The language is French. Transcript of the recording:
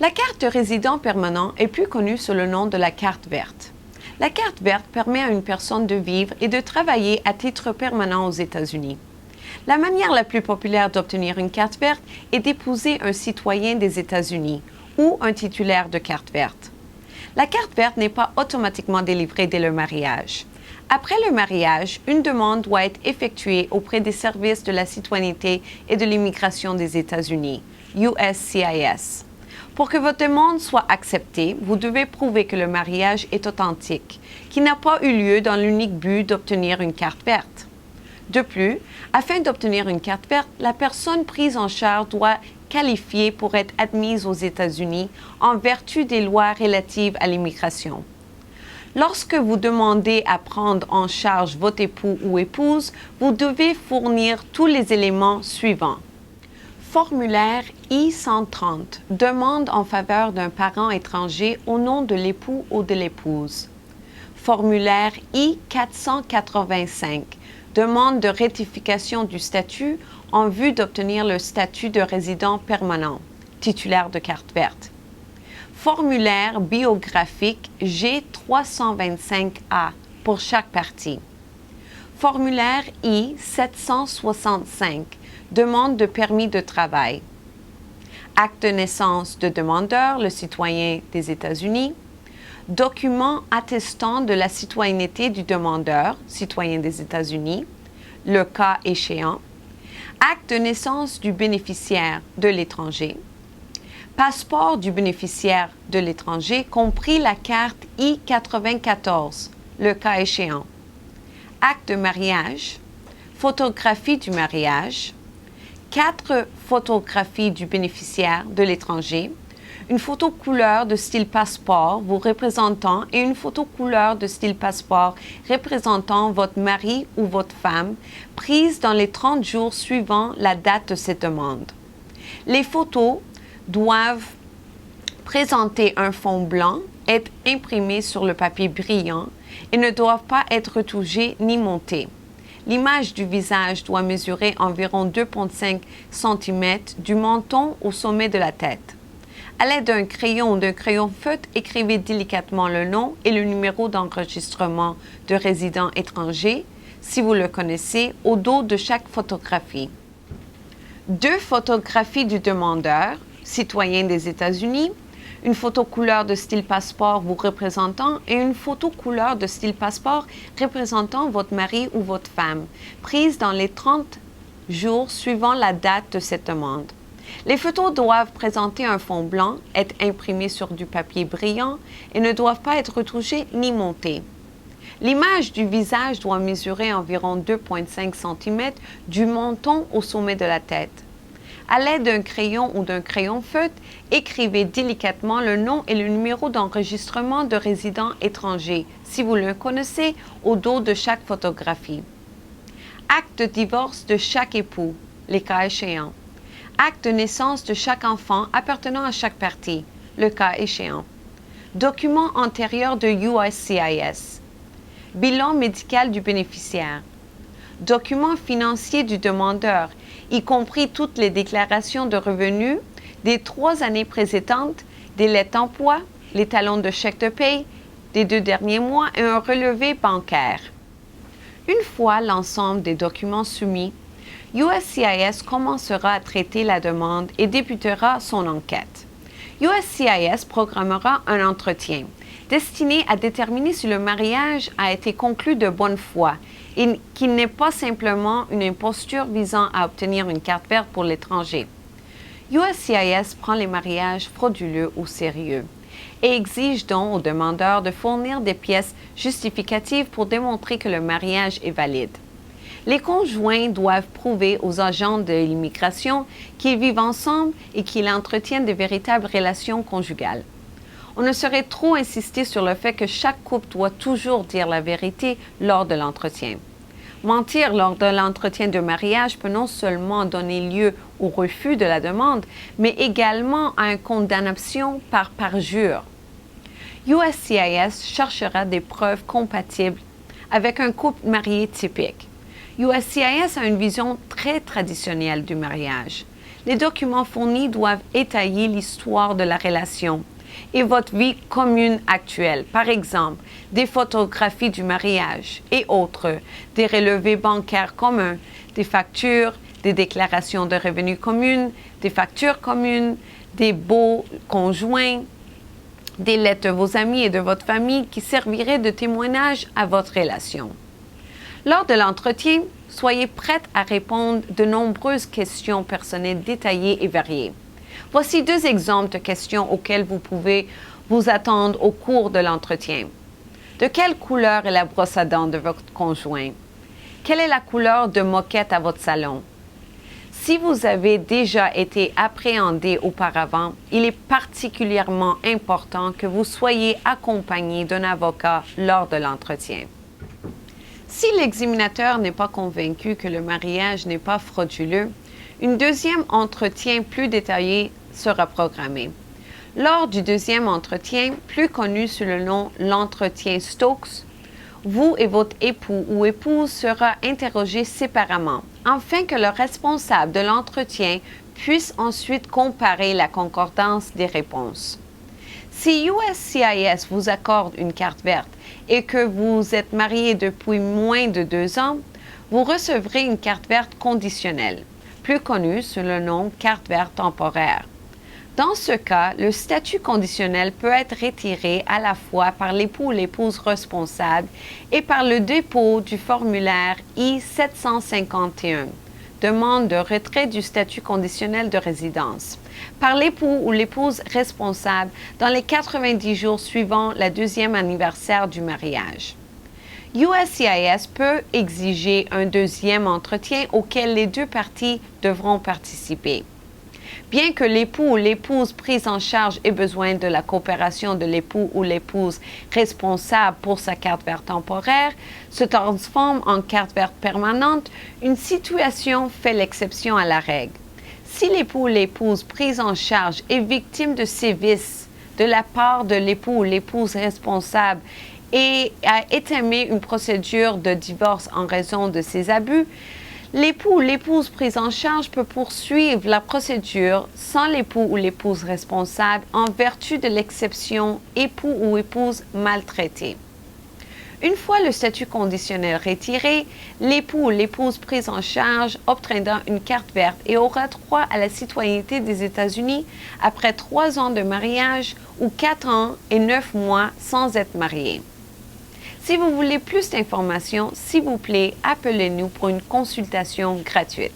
La carte de résident permanent est plus connue sous le nom de la carte verte. La carte verte permet à une personne de vivre et de travailler à titre permanent aux États-Unis. La manière la plus populaire d'obtenir une carte verte est d'épouser un citoyen des États-Unis ou un titulaire de carte verte. La carte verte n'est pas automatiquement délivrée dès le mariage. Après le mariage, une demande doit être effectuée auprès des services de la citoyenneté et de l'immigration des États-Unis, USCIS. Pour que votre demande soit acceptée, vous devez prouver que le mariage est authentique, qu'il n'a pas eu lieu dans l'unique but d'obtenir une carte verte. De plus, afin d'obtenir une carte verte, la personne prise en charge doit qualifier pour être admise aux États-Unis en vertu des lois relatives à l'immigration. Lorsque vous demandez à prendre en charge votre époux ou épouse, vous devez fournir tous les éléments suivants. Formulaire I-130, demande en faveur d'un parent étranger au nom de l'époux ou de l'épouse. Formulaire I-485, demande de rectification du statut en vue d'obtenir le statut de résident permanent, titulaire de carte verte. Formulaire biographique G325A pour chaque partie. Formulaire I-765, demande de permis de travail. Acte de naissance de demandeur, le citoyen des États-Unis. Document attestant de la citoyenneté du demandeur, citoyen des États-Unis, le cas échéant. Acte de naissance du bénéficiaire de l'étranger. Passeport du bénéficiaire de l'étranger, compris la carte I-94, le cas échéant. Acte de mariage. Photographie du mariage. 4 photographies du bénéficiaire de l'étranger. Une photo couleur de style passeport vous représentant et une photo couleur de style passeport représentant votre mari ou votre femme, prise dans les 30 jours suivant la date de cette demande. Les photos doivent présenter un fond blanc, être imprimées sur le papier brillant et ne doivent pas être retouchées ni montées. L'image du visage doit mesurer environ 2,5 cm du menton au sommet de la tête. À l'aide d'un crayon ou d'un crayon feutre, écrivez délicatement le nom et le numéro d'enregistrement de résident étranger, si vous le connaissez, au dos de chaque photographie. 2 photographies du demandeur, citoyen des États-Unis, une photo couleur de style passeport vous représentant et une photo couleur de style passeport représentant votre mari ou votre femme, prise dans les 30 jours suivant la date de cette demande. Les photos doivent présenter un fond blanc, être imprimées sur du papier brillant et ne doivent pas être retouchées ni montées. L'image du visage doit mesurer environ 2,5 cm du menton au sommet de la tête. À l'aide d'un crayon ou d'un crayon feutre, écrivez délicatement le nom et le numéro d'enregistrement de résident étranger, si vous le connaissez, au dos de chaque photographie. Acte de divorce de chaque époux, les cas échéants. Acte de naissance de chaque enfant appartenant à chaque partie, le cas échéant. Document antérieur de USCIS. Bilan médical du bénéficiaire. Document financier du demandeur, y compris toutes les déclarations de revenus des 3 années précédentes, des lettres d'emploi, les talons de chèque de paie des 2 derniers mois et un relevé bancaire. Une fois l'ensemble des documents soumis, USCIS commencera à traiter la demande et débutera son enquête. USCIS programmera un entretien destiné à déterminer si le mariage a été conclu de bonne foi et qu'il n'est pas simplement une imposture visant à obtenir une carte verte pour l'étranger. USCIS prend les mariages frauduleux au sérieux et exige donc aux demandeurs de fournir des pièces justificatives pour démontrer que le mariage est valide. Les conjoints doivent prouver aux agents de l'immigration qu'ils vivent ensemble et qu'ils entretiennent de véritables relations conjugales. On ne saurait trop insister sur le fait que chaque couple doit toujours dire la vérité lors de l'entretien. Mentir lors de l'entretien de mariage peut non seulement donner lieu au refus de la demande, mais également à une condamnation par parjure. USCIS cherchera des preuves compatibles avec un couple marié typique. USCIS a une vision très traditionnelle du mariage. Les documents fournis doivent étayer l'histoire de la relation et votre vie commune actuelle. Par exemple, des photographies du mariage et autres, des relevés bancaires communs, des factures, des déclarations de revenus communes, des factures communes, des baux conjoints, des lettres de vos amis et de votre famille qui serviraient de témoignage à votre relation. Lors de l'entretien, soyez prête à répondre de nombreuses questions personnelles détaillées et variées. Voici 2 exemples de questions auxquelles vous pouvez vous attendre au cours de l'entretien. De quelle couleur est la brosse à dents de votre conjoint? Quelle est la couleur de moquette à votre salon? Si vous avez déjà été appréhendé auparavant, il est particulièrement important que vous soyez accompagné d'un avocat lors de l'entretien. Si l'examinateur n'est pas convaincu que le mariage n'est pas frauduleux, un deuxième entretien plus détaillé sera programmé. Lors du deuxième entretien, plus connu sous le nom l'entretien Stokes, vous et votre époux ou épouse sera interrogés séparément, afin que le responsable de l'entretien puisse ensuite comparer la concordance des réponses. Si USCIS vous accorde une carte verte et que vous êtes marié depuis moins de 2 ans, vous recevrez une carte verte conditionnelle, plus connue sous le nom carte verte temporaire. Dans ce cas, le statut conditionnel peut être retiré à la fois par l'époux ou l'épouse responsable et par le dépôt du formulaire I-751, demande de retrait du statut conditionnel de résidence, par l'époux ou l'épouse responsable dans les 90 jours suivant le 2e anniversaire du mariage. USCIS peut exiger un deuxième entretien auquel les 2 parties devront participer. Bien que l'époux ou l'épouse prise en charge ait besoin de la coopération de l'époux ou l'épouse responsable pour sa carte verte temporaire se transforme en carte verte permanente, une situation fait l'exception à la règle. Si l'époux ou l'épouse prise en charge est victime de sévices de la part de l'époux ou l'épouse responsable et a étamé une procédure de divorce en raison de ces abus, l'époux ou l'épouse prise en charge peut poursuivre la procédure sans l'époux ou l'épouse responsable en vertu de l'exception époux ou épouse maltraité. Une fois le statut conditionnel retiré, l'époux ou l'épouse prise en charge obtiendra une carte verte et aura droit à la citoyenneté des États-Unis après 3 ans de mariage ou 4 ans et 9 mois sans être marié. Si vous voulez plus d'informations, s'il vous plaît, appelez-nous pour une consultation gratuite.